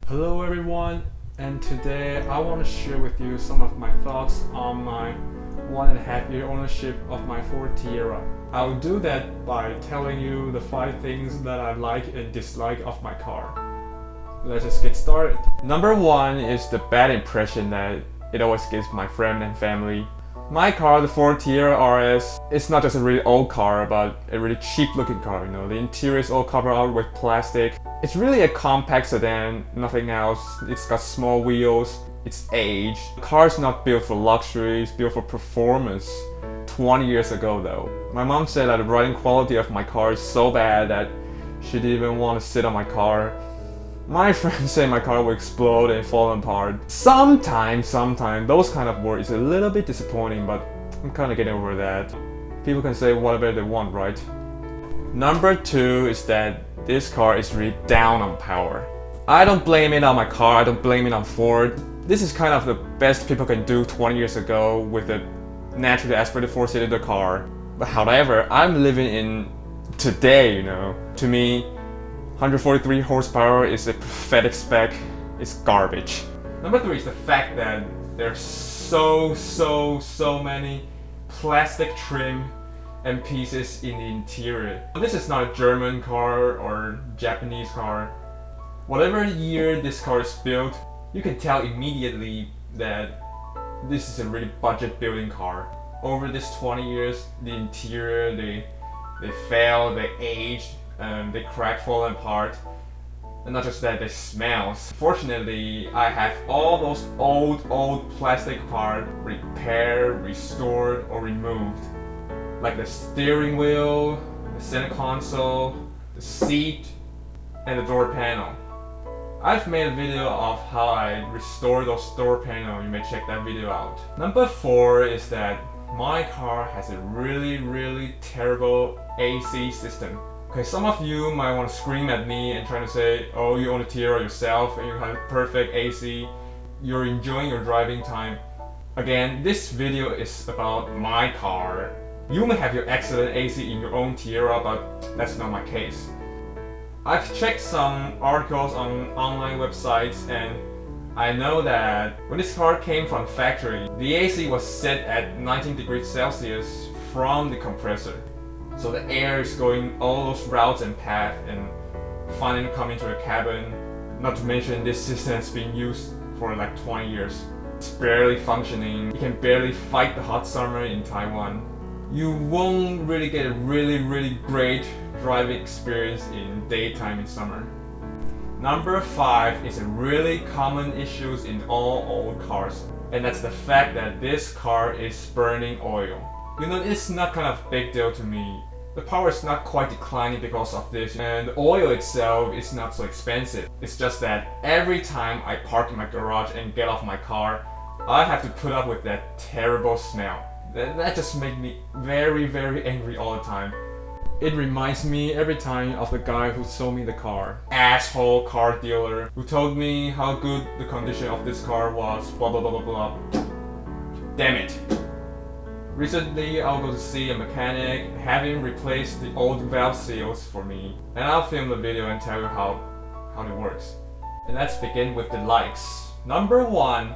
Hello everyone, and today I want to share with you some of my thoughts on my 1.5 year ownership of my Ford Tierra. I will do that by telling you the 5 things that I like and dislike of my car. Let's just get started. Number 1 is the bad impression that it always gives my friend and family. My car, the Ford Tierra RS, it's not just a really old car, but a really cheap looking car, you know. The interior is all covered out with plastic. It's really a compact sedan, nothing else. It's got small wheels, it's aged. The car is not built for luxury, it's built for performance. 20 years ago though. My mom said that the riding quality of my car is so bad that she didn't even want to sit on my car. My friends say my car will explode and fall apart. Sometimes, those kind of words is a little bit disappointing, but I'm kind of getting over that. People can say whatever they want, right? Number 2 is that this car is really down on power. I don't blame it on my car, I don't blame it on Ford. This is kind of the best people can do 20 years ago with a naturally aspirated 4-cylinder car. But however, I'm living in today, you know. To me, 143 horsepower is a pathetic spec, it's garbage. Number 3 is the fact that there's so many plastic trim and pieces in the interior. This is not a German car or Japanese car. Whatever year this car is built, you can tell immediately that this is a really budget building car. Over this 20 years, the interior, they fail, they aged, they crack, fall apart. And not just that, they smell. Fortunately, I have all those old plastic parts repaired, restored, or removed. Like the steering wheel, the center console, the seat, and the door panel. I've made a video of how I restore those door panels. You may check that video out. Number 4 is that my car has a really terrible AC system. Okay, some of you might want to scream at me and try to say, oh, you own a Tierra yourself and you have perfect AC, you're enjoying your driving time. Again, this video is about my car. You may have your excellent AC in your own Tierra, but that's not my case. I've checked some articles on online websites and I know that when this car came from factory, the AC was set at 19 degrees Celsius from the compressor. So the air is going all those routes and paths and finally coming to the cabin. Not to mention this system has been used for like 20 years. It's barely functioning. You can barely fight the hot summer in Taiwan. You won't really get a really great driving experience in daytime in summer. Number 5 is a really common issue in all old cars, and that's the fact that this car is burning oil. You know, it's not kind of big deal to me. The power is not quite declining because of this, and the oil itself is not so expensive. It's just that every time I park in my garage and get off my car, I have to put up with that terrible smell. That just makes me very angry all the time. It reminds me every time of the guy who sold me the car. Asshole car dealer who told me how good the condition of this car was, blah blah. Damn it. Recently, I'll go to see a mechanic, have him replace the old valve seals for me, and I'll film the video and tell you how it works. And let's begin with the likes. Number 1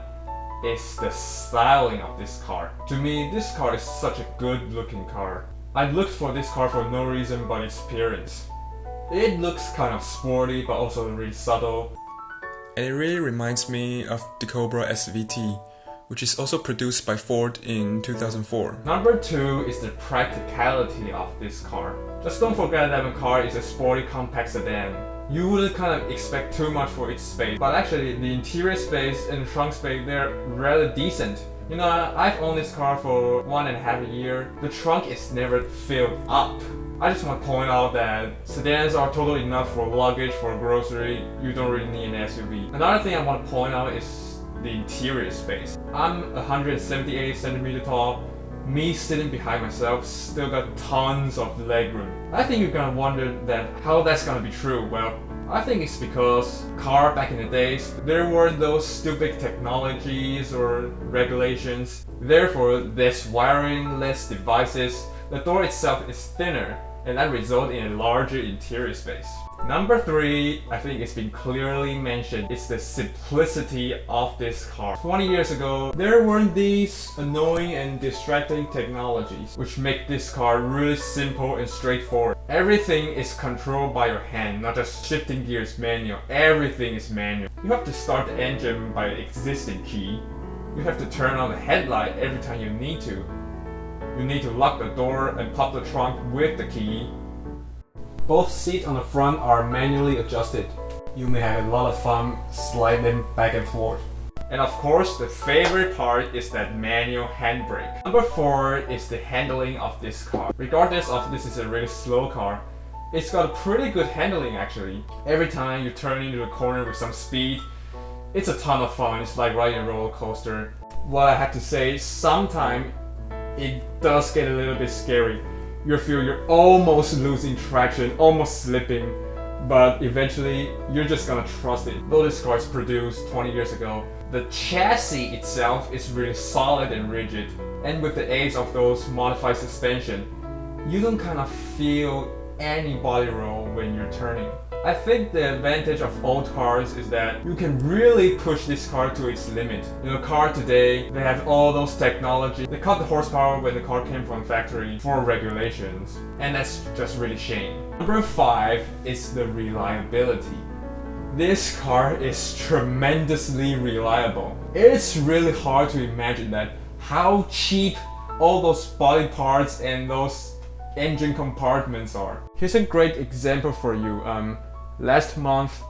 is the styling of this car. To me, this car is such a good looking car. I looked for this car for no reason but its appearance. It looks kind of sporty but also really subtle. And it really reminds me of the Cobra SVT, which is also produced by Ford in 2004. Number 2 is the practicality of this car. Just don't forget that the car is a sporty compact sedan. You wouldn't kind of expect too much for its space, but actually the interior space and the trunk space, they're rather decent. You know, I've owned this car for 1.5 years. The trunk is never filled up. I just want to point out that sedans are totally enough for luggage, for grocery. You don't really need an SUV. Another thing I want to point out is the interior space. I'm 178 centimeters tall. Me sitting behind myself still got tons of legroom. I think you're gonna wonder that how that's gonna be true. Well, I think it's because car back in the days, there were those stupid technologies or regulations. Therefore, less wiring, less devices. The door itself is thinner, and that results in a larger interior space. Number 3, I think it's been clearly mentioned, it's the simplicity of this car. 20 years ago, there weren't these annoying and distracting technologies which make this car really simple and straightforward. Everything is controlled by your hand, not just shifting gears manual. Everything is manual. You have to start the engine by the existing key. You have to turn on the headlight every time you need to. You need to lock the door and pop the trunk with the key. Both seats on the front are manually adjusted. You may have a lot of fun sliding them back and forth. And of course, the favorite part is that manual handbrake. Number 4 is the handling of this car. Regardless of this is a really slow car, it's got a pretty good handling actually. Every time you turn into the corner with some speed, it's a ton of fun. It's like riding a roller coaster. What I have to say, sometimes it does get a little bit scary. You feel you're almost losing traction, almost slipping, but eventually you're just gonna trust it. Though this car is produced 20 years ago, the chassis itself is really solid and rigid. And with the aid of those modified suspension, you don't kind of feel any body roll when you're turning. I think the advantage of old cars is that you can really push this car to its limit. You know, car today, they have all those technology. They cut the horsepower when the car came from factory for regulations. And that's just really shame. Number 5 is the reliability. This car is tremendously reliable. It's really hard to imagine that how cheap all those body parts and those engine compartments are. Here's a great example for you. Last month,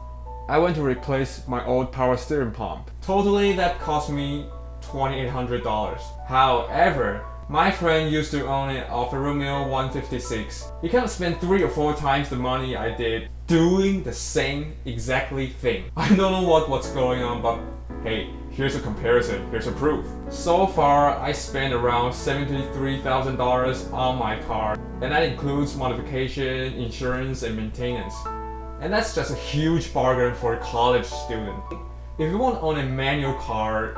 I went to replace my old power steering pump. Totally, that cost me $2,800. However, my friend used to own an Alfa Romeo 156. He kind of spent 3 or 4 times the money I did doing the same exactly thing. I don't know what's going on, but hey, here's a comparison, here's a proof. So far, I spent around $73,000 on my car, and that includes modification, insurance, and maintenance. And that's just a huge bargain for a college student. If you want to own a manual car,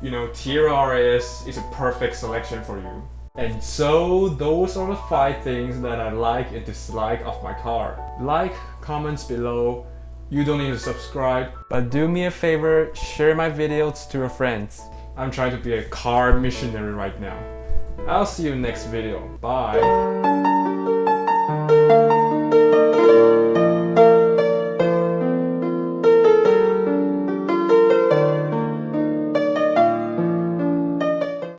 you know, Tierra RS is a perfect selection for you. And so those are the 5 things that I like and dislike of my car. Like, comments below. You don't need to subscribe, but do me a favor, share my videos to your friends. I'm trying to be a car missionary right now. I'll see you next video. Bye.